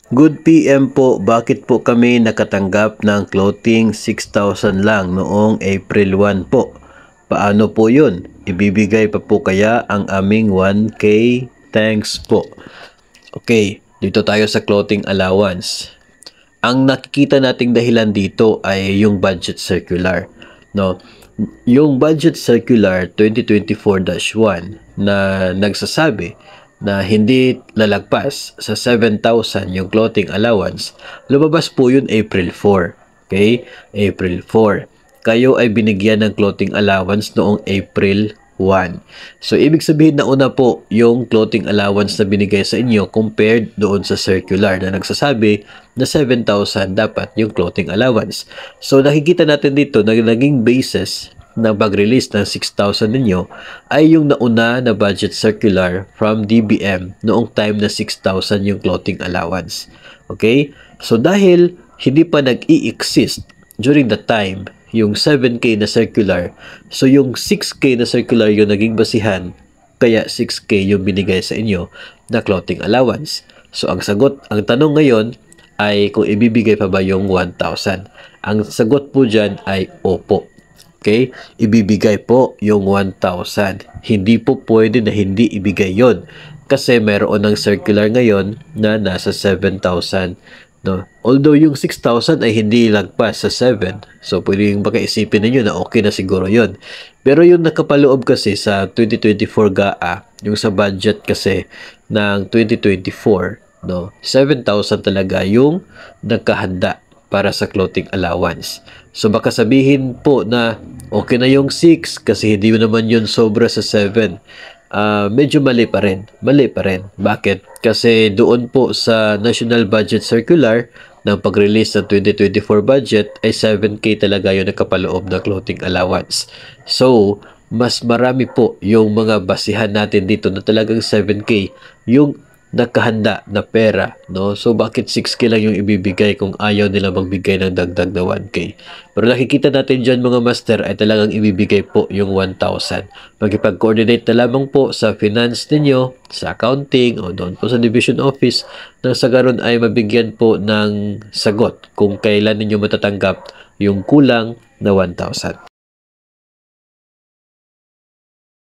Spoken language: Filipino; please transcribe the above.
Good PM po, bakit po kami nakatanggap ng clothing 6,000 lang noong April 1 po? Paano po yun? Ibibigay pa po kaya ang aming 1K? Thanks po. Okay, dito tayo sa clothing allowance. Ang nakikita nating dahilan dito ay yung budget circular. No? Yung budget circular 2024-1 na nagsasabi na hindi lalagpas sa 7,000 yung clothing allowance, lumabas po yun April 4. Okay? April 4. Kayo ay binigyan ng clothing allowance noong April 1. So, ibig sabihin na una po yung clothing allowance na binigay sa inyo compared doon sa circular na nagsasabi na 7,000 dapat yung clothing allowance. So, nakikita natin dito na naging basis na pag-release ng 6,000 ninyo ay yung nauna na budget circular from DBM noong time na 6,000 yung clothing allowance. Okay? So, dahil hindi pa nag-i-exist during the time yung 7K na circular, so yung 6K na circular yung naging basihan, kaya 6K yung binigay sa inyo na clothing allowance. So, ang tanong ngayon ay kung ibibigay pa ba yung 1,000. Ang sagot po dyan ay opo. Okay? Ibibigay po yung 1,000. Hindi po pwede na hindi ibigay yon kasi mayroon ng circular ngayon na nasa 7,000. No? Although yung 6,000 ay hindi lagpas sa 7. So, pwedeng baka isipin ninyo na okay na siguro yon. Pero yung nakapaloob kasi sa 2024 GAA, yung sa budget kasi ng 2024, no? 7,000 talaga yung nagkahanda para sa clothing allowance. So, baka sabihin po na okay na yung 6 kasi hindi naman yun sobra sa 7. Medyo mali pa rin. Mali pa rin. Bakit? Kasi doon po sa National Budget Circular ng pag-release ng 2024 budget ay 7K talaga yung nakapaloob na clothing allowance. So, mas marami po yung mga basihan natin dito na talagang 7K yung nakahanda na pera, no? So, bakit 6K lang yung ibibigay kung ayaw nila magbigay ng dagdag na 1K? Pero nakikita natin dyan mga master ay talagang ibibigay po yung 1,000. Magipag-coordinate na lamang po sa finance ninyo, sa accounting, o doon po sa division office, nang sa garon ay mabigyan po ng sagot kung kailan ninyo matatanggap yung kulang na 1,000.